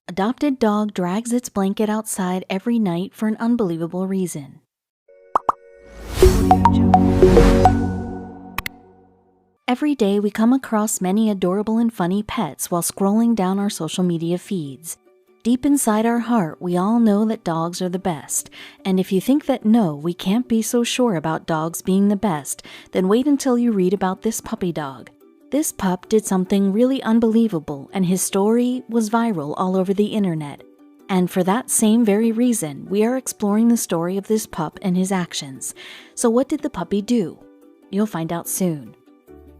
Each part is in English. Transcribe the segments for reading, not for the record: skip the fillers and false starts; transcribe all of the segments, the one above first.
Adopted dog drags its blanket outside every night for an unbelievable reason. Every day we come across many adorable and funny pets while scrolling down our social media feeds. Deep inside our heart, we all know that dogs are the best. And if you think that no, we can't be so sure about dogs being the best, then wait until you read about this puppy dog. This pup did something really unbelievable, and his story was viral all over the internet. And for that same very reason, we are exploring the story of this pup and his actions. So what did the puppy do? You'll find out soon.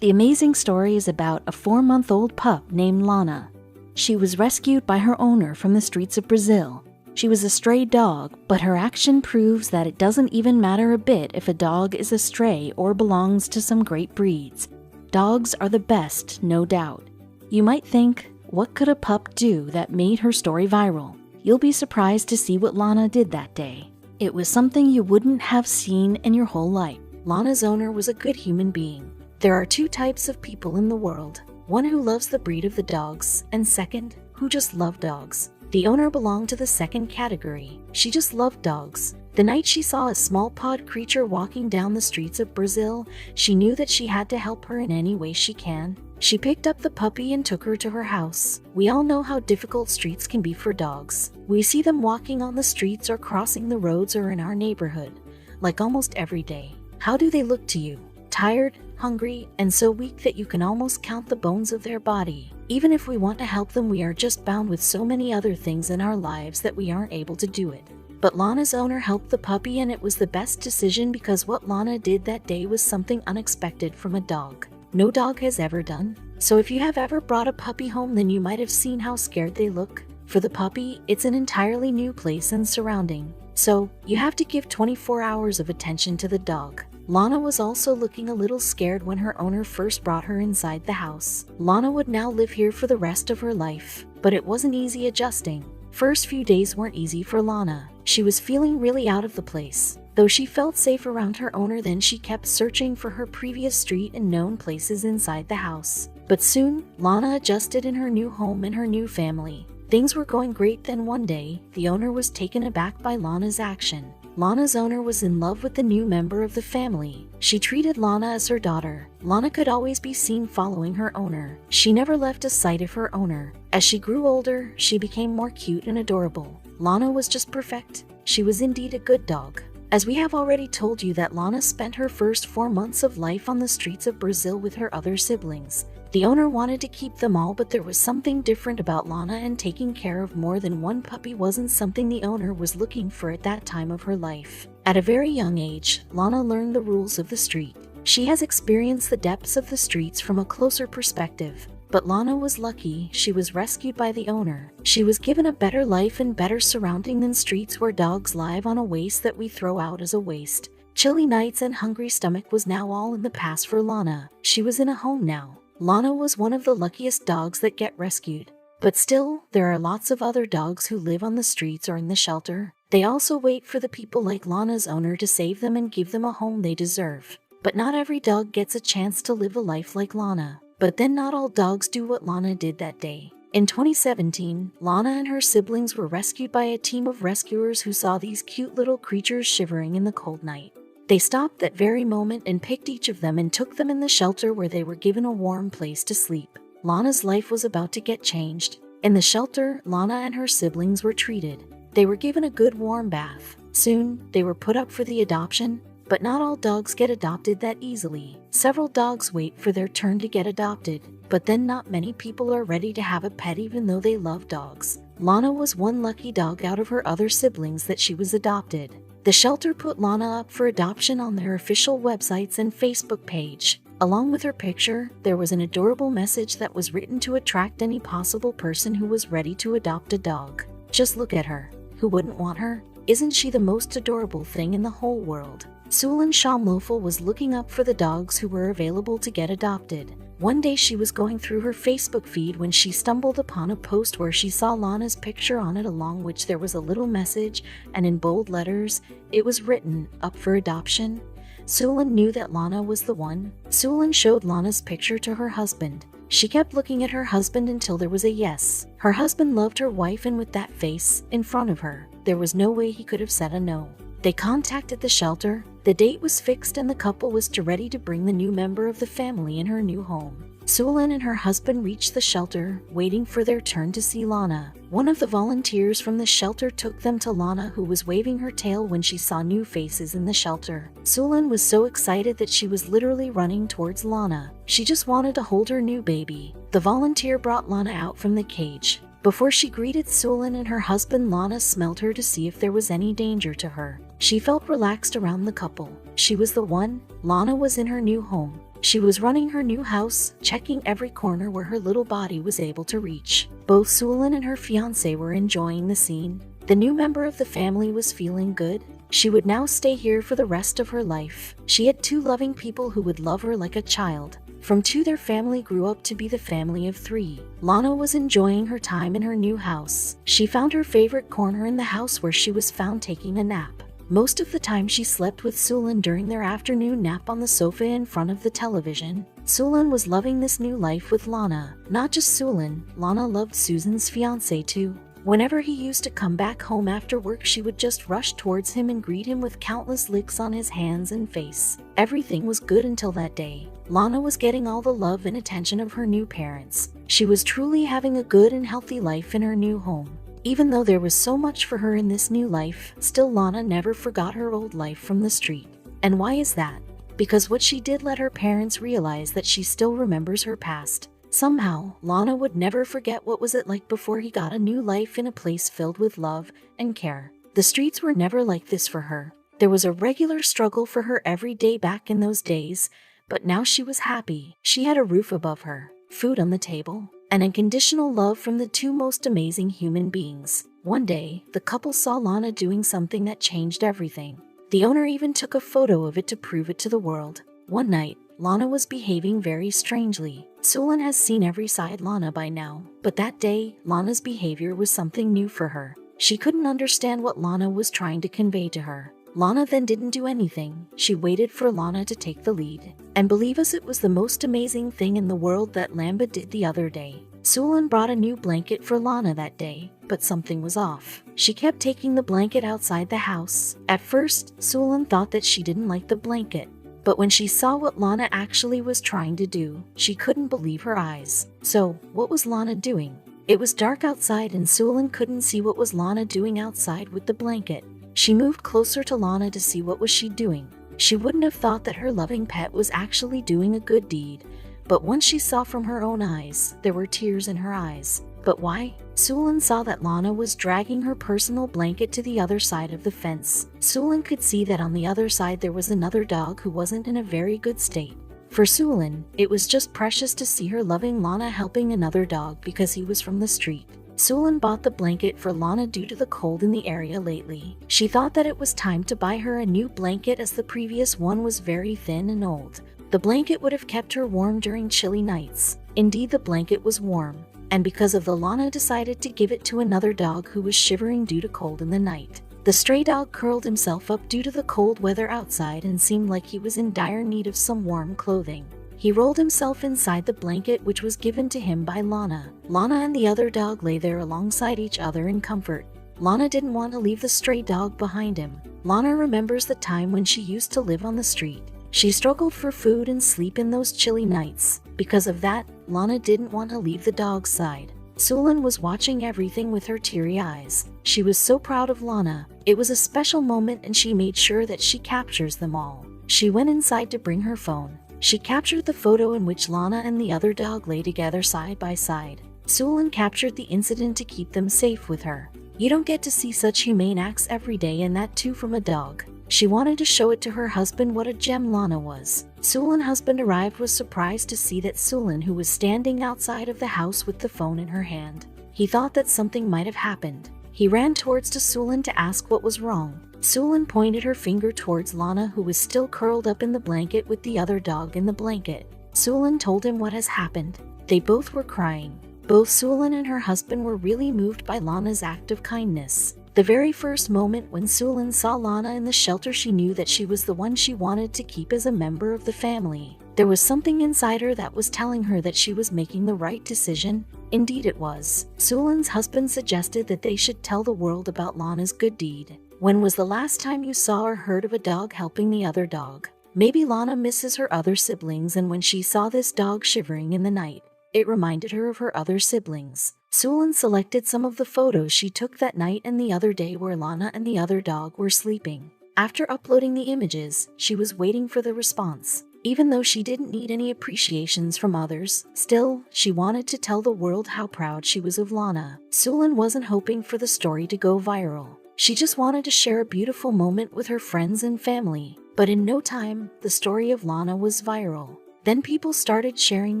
The amazing story is about a 4-month-old pup named Lana. She was rescued by her owner from the streets of Brazil. She was a stray dog, but her action proves that it doesn't even matter a bit if a dog is a stray or belongs to some great breeds. Dogs are the best, no doubt. You might think, what could a pup do that made her story viral? You'll be surprised to see what Lana did that day. It was something you wouldn't have seen in your whole life. Lana's owner was a good human being. There are 2 types of people in the world. One who loves the breed of the dogs, and second, who just love dogs. The owner belonged to the second category. She just loved dogs. The night she saw a small pod creature walking down the streets of Brazil, she knew that she had to help her in any way she can. She picked up the puppy and took her to her house. We all know how difficult streets can be for dogs. We see them walking on the streets or crossing the roads or in our neighborhood, like almost every day. How do they look to you? Tired, hungry, and so weak that you can almost count the bones of their body. Even if we want to help them, we are just bound with so many other things in our lives that we aren't able to do it. But Lana's owner helped the puppy, and it was the best decision because what Lana did that day was something unexpected from a dog. No dog has ever done. So if you have ever brought a puppy home, then you might have seen how scared they look. For the puppy, it's an entirely new place and surrounding. So you have to give 24 hours of attention to the dog. Lana was also looking a little scared when her owner first brought her inside the house. Lana would now live here for the rest of her life, but it wasn't easy adjusting. First few days weren't easy for Lana. She was feeling really out of the place. Though she felt safe around her owner, then she kept searching for her previous street and known places inside the house. But soon, Lana adjusted in her new home and her new family. Things were going great, then one day, the owner was taken aback by Lana's action. Lana's owner was in love with the new member of the family. She treated Lana as her daughter. Lana could always be seen following her owner. She never left a sight of her owner. As she grew older, she became more cute and adorable. Lana was just perfect. She was indeed a good dog. As we have already told you that Lana spent her first 4 months of life on the streets of Brazil with her other siblings. The owner wanted to keep them all, but there was something different about Lana, and taking care of more than one puppy wasn't something the owner was looking for at that time of her life. At a very young age, Lana learned the rules of the street. She has experienced the depths of the streets from a closer perspective. But Lana was lucky. She was rescued by the owner. She was given a better life and better surrounding than streets where dogs live on a waste that we throw out as a waste. Chilly nights and hungry stomach was now all in the past for Lana. She was in a home now. Lana was one of the luckiest dogs that get rescued. But still, there are lots of other dogs who live on the streets or in the shelter. They also wait for the people like Lana's owner to save them and give them a home they deserve. But not every dog gets a chance to live a life like Lana. But then not all dogs do what Lana did that day. In 2017, Lana and her siblings were rescued by a team of rescuers who saw these cute little creatures shivering in the cold night. They stopped that very moment and picked each of them and took them in the shelter where they were given a warm place to sleep. Lana's life was about to get changed. In the shelter, Lana and her siblings were treated. They were given a good warm bath. Soon, they were put up for the adoption. But not all dogs get adopted that easily. Several dogs wait for their turn to get adopted. But then not many people are ready to have a pet even though they love dogs. Lana was one lucky dog out of her other siblings that she was adopted. The shelter put Lana up for adoption on their official websites and Facebook page. Along with her picture, there was an adorable message that was written to attract any possible person who was ready to adopt a dog. Just look at her. Who wouldn't want her? Isn't she the most adorable thing in the whole world? Sulan Shamlofel was looking up for the dogs who were available to get adopted. One day she was going through her Facebook feed when she stumbled upon a post where she saw Lana's picture on it, along which there was a little message, and in bold letters, it was written, "Up for adoption." Sulan knew that Lana was the one. Sulan showed Lana's picture to her husband. She kept looking at her husband until there was a yes. Her husband loved her wife, and with that face in front of her, there was no way he could have said a no. They contacted the shelter. The date was fixed and the couple was ready to bring the new member of the family in her new home. Sulin and her husband reached the shelter, waiting for their turn to see Lana. One of the volunteers from the shelter took them to Lana, who was waving her tail when she saw new faces in the shelter. Sulin was so excited that she was literally running towards Lana. She just wanted to hold her new baby. The volunteer brought Lana out from the cage. Before she greeted Sulin and her husband, Lana smelled her to see if there was any danger to her. She felt relaxed around the couple. She was the one. Lana was in her new home. She was running her new house, checking every corner where her little body was able to reach. Both Sulin and her fiancé were enjoying the scene. The new member of the family was feeling good. She would now stay here for the rest of her life. She had 2 loving people who would love her like a child. From 2, their family grew up to be the family of 3. Lana was enjoying her time in her new house. She found her favorite corner in the house, where she was found taking a nap. Most of the time she slept with Sulin during their afternoon nap on the sofa in front of the television. Sulin was loving this new life with Lana. Not just Sulin, Lana loved Susan's fiancé too. Whenever he used to come back home after work, she would just rush towards him and greet him with countless licks on his hands and face. Everything was good until that day. Lana was getting all the love and attention of her new parents. She was truly having a good and healthy life in her new home. Even though there was so much for her in this new life, still Lana never forgot her old life from the street. And why is that? Because what she did let her parents realize that she still remembers her past. Somehow, Lana would never forget what was it like before he got a new life in a place filled with love and care. The streets were never like this for her. There was a regular struggle for her every day back in those days, but now she was happy. She had a roof above her, food on the table, and unconditional love from the 2 most amazing human beings. One day, the couple saw Lana doing something that changed everything. The owner even took a photo of it to prove it to the world. One night, Lana was behaving very strangely. Sulin has seen every side Lana by now, but that day, Lana's behavior was something new for her. She couldn't understand what Lana was trying to convey to her. Lana then didn't do anything. She waited for Lana to take the lead. And believe us, it was the most amazing thing in the world that Lana did the other day. Sulin brought a new blanket for Lana that day, but something was off. She kept taking the blanket outside the house. At first, Sulin thought that she didn't like the blanket, but when she saw what Lana actually was trying to do, she couldn't believe her eyes. So, what was Lana doing? It was dark outside and Sulin couldn't see what was Lana doing outside with the blanket. She moved closer to Lana to see what was she doing. She wouldn't have thought that her loving pet was actually doing a good deed, but once she saw from her own eyes, there were tears in her eyes. But why? Sulin saw that Lana was dragging her personal blanket to the other side of the fence. Sulin could see that on the other side there was another dog who wasn't in a very good state. For Sulin, it was just precious to see her loving Lana helping another dog because he was from the street. Sulin bought the blanket for Lana due to the cold in the area lately. She thought that it was time to buy her a new blanket as the previous one was very thin and old. The blanket would have kept her warm during chilly nights. Indeed, the blanket was warm, and because of the Lana decided to give it to another dog who was shivering due to cold in the night. The stray dog curled himself up due to the cold weather outside and seemed like he was in dire need of some warm clothing. He rolled himself inside the blanket which was given to him by Lana. Lana and the other dog lay there alongside each other in comfort. Lana didn't want to leave the stray dog behind him. Lana remembers the time when she used to live on the street. She struggled for food and sleep in those chilly nights. Because of that, Lana didn't want to leave the dog's side. Sulin was watching everything with her teary eyes. She was so proud of Lana. It was a special moment and she made sure that she captures them all. She went inside to bring her phone. She captured the photo in which Lana and the other dog lay together side by side. Sulin captured the incident to keep them safe with her. You don't get to see such humane acts every day, and that too from a dog. She wanted to show it to her husband what a gem Lana was. Sulin's husband arrived, was surprised to see that Sulin, who was standing outside of the house with the phone in her hand. He thought that something might have happened. He ran towards to Sulin to ask what was wrong. Sulin pointed her finger towards Lana, who was still curled up in the blanket with the other dog in the blanket. Sulin told him what has happened. They both were crying. Both Sulin and her husband were really moved by Lana's act of kindness. The very first moment when Sulin saw Lana in the shelter, she knew that she was the one she wanted to keep as a member of the family. There was something inside her that was telling her that she was making the right decision. Indeed it was. Sulan's husband suggested that they should tell the world about Lana's good deed. When was the last time you saw or heard of a dog helping the other dog? Maybe Lana misses her other siblings, and when she saw this dog shivering in the night, it reminded her of her other siblings. Sulan selected some of the photos she took that night and the other day where Lana and the other dog were sleeping. After uploading the images, she was waiting for the response. Even though she didn't need any appreciations from others, still, she wanted to tell the world how proud she was of Lana. Sulan wasn't hoping for the story to go viral. She just wanted to share a beautiful moment with her friends and family. But in no time, the story of Lana was viral. Then people started sharing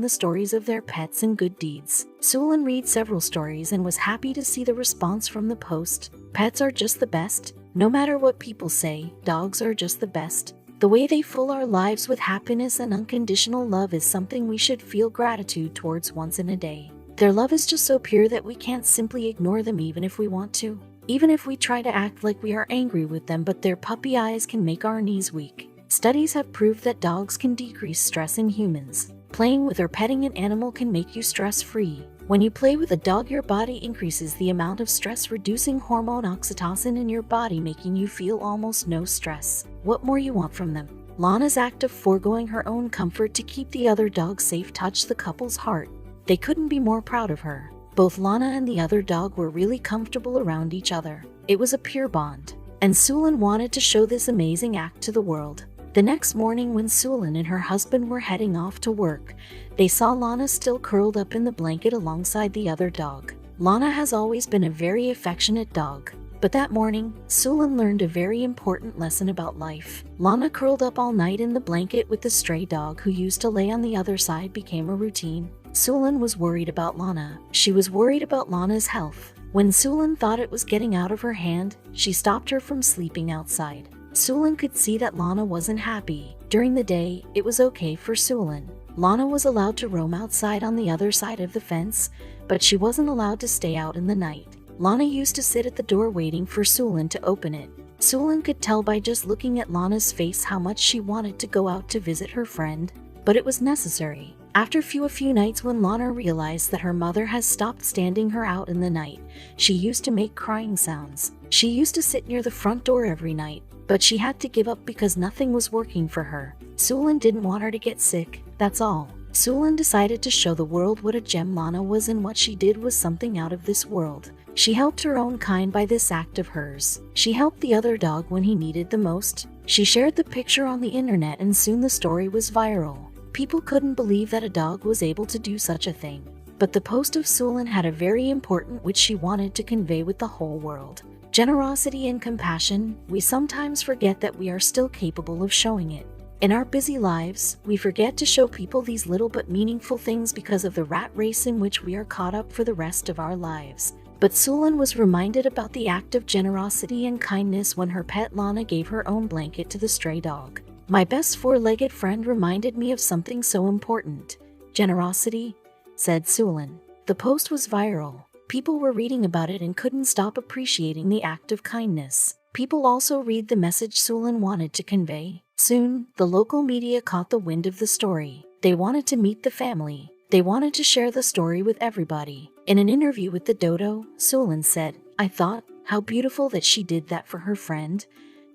the stories of their pets and good deeds. Sulan read several stories and was happy to see the response from the post. Pets are just the best. No matter what people say, dogs are just the best. The way they fill our lives with happiness and unconditional love is something we should feel gratitude towards once in a day. Their love is just so pure that we can't simply ignore them even if we want to. Even if we try to act like we are angry with them, but their puppy eyes can make our knees weak. Studies have proved that dogs can decrease stress in humans. Playing with or petting an animal can make you stress-free. When you play with a dog, your body increases the amount of stress-reducing hormone oxytocin in your body, making you feel almost no stress. What more you want from them? Lana's act of foregoing her own comfort to keep the other dog safe touched the couple's heart. They couldn't be more proud of her. Both Lana and the other dog were really comfortable around each other. It was a pure bond. And Sulan wanted to show this amazing act to the world. The next morning, when Sulan and her husband were heading off to work, they saw Lana still curled up in the blanket alongside the other dog. Lana has always been a very affectionate dog. But that morning, Sulan learned a very important lesson about life. Lana curled up all night in the blanket with the stray dog who used to lay on the other side became a routine. Sulan was worried about Lana. She was worried about Lana's health. When Sulan thought it was getting out of her hand, she stopped her from sleeping outside. Sulan could see that Lana wasn't happy. During the day, it was okay for Sulan. Lana was allowed to roam outside on the other side of the fence, but she wasn't allowed to stay out in the night. Lana used to sit at the door waiting for Sulan to open it. Sulan could tell by just looking at Lana's face how much she wanted to go out to visit her friend, but it was necessary. After a few nights, when Lana realized that her mother has stopped standing her out in the night, she used to make crying sounds. She used to sit near the front door every night, but she had to give up because nothing was working for her. Sulan didn't want her to get sick, that's all. Sulan decided to show the world what a gem Lana was, and what she did was something out of this world. She helped her own kind by this act of hers. She helped the other dog when he needed the most. She shared the picture on the internet, and soon the story was viral. People couldn't believe that a dog was able to do such a thing. But the post of Sulan had a very important which she wanted to convey with the whole world. Generosity and compassion. We sometimes forget that we are still capable of showing it. In our busy lives, we forget to show people these little but meaningful things because of the rat race in which we are caught up for the rest of our lives. But Sulan was reminded about the act of generosity and kindness when her pet Lana gave her own blanket to the stray dog. My best four-legged friend reminded me of something so important. Generosity, said Sulan. The post was viral. People were reading about it and couldn't stop appreciating the act of kindness. People also read the message Sulan wanted to convey. Soon, the local media caught the wind of the story. They wanted to meet the family. They wanted to share the story with everybody. In an interview with the Dodo, Sulan said, "I thought, how beautiful that she did that for her friend."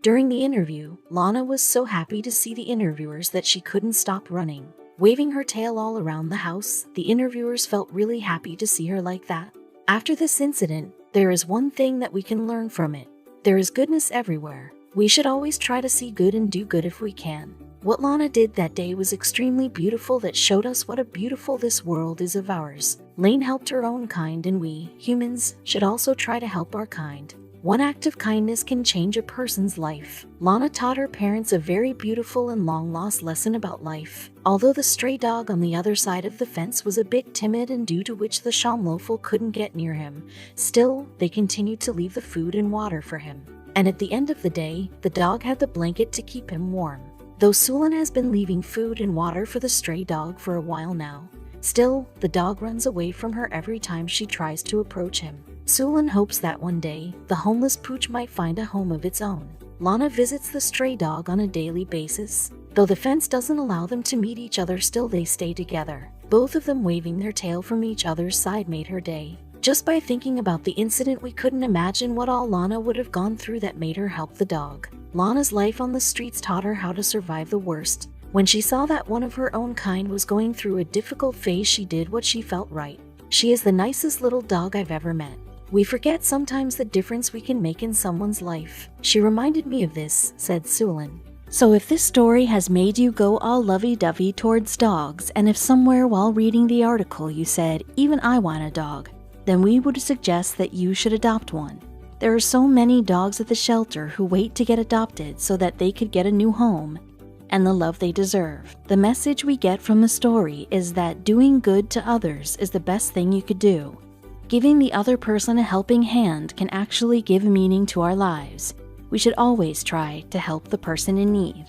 During the interview, Lana was so happy to see the interviewers that she couldn't stop running. Waving her tail all around the house, the interviewers felt really happy to see her like that. After this incident, there is one thing that we can learn from it. There is goodness everywhere. We should always try to see good and do good if we can. What Lana did that day was extremely beautiful, that showed us what a beautiful this world is of ours. Lane helped her own kind, and we, humans, should also try to help our kind. One act of kindness can change a person's life. Lana taught her parents a very beautiful and long-lost lesson about life. Although the stray dog on the other side of the fence was a bit timid, and due to which the Shamlofel couldn't get near him, still, they continued to leave the food and water for him. And at the end of the day, the dog had the blanket to keep him warm. Though Sulan has been leaving food and water for the stray dog for a while now, still, the dog runs away from her every time she tries to approach him. Sulan hopes that one day, the homeless pooch might find a home of its own. Lana visits the stray dog on a daily basis. Though the fence doesn't allow them to meet each other, still they stay together. Both of them waving their tail from each other's side made her day. Just by thinking about the incident, we couldn't imagine what all Lana would have gone through that made her help the dog. Lana's life on the streets taught her how to survive the worst. When she saw that one of her own kind was going through a difficult phase, she did what she felt right. She is the nicest little dog I've ever met. We forget sometimes the difference we can make in someone's life. She reminded me of this, said Sulin. So if this story has made you go all lovey-dovey towards dogs, and if somewhere while reading the article you said, "Even I want a dog," then we would suggest that you should adopt one. There are so many dogs at the shelter who wait to get adopted so that they could get a new home and the love they deserve. The message we get from the story is that doing good to others is the best thing you could do. Giving the other person a helping hand can actually give meaning to our lives. We should always try to help the person in need.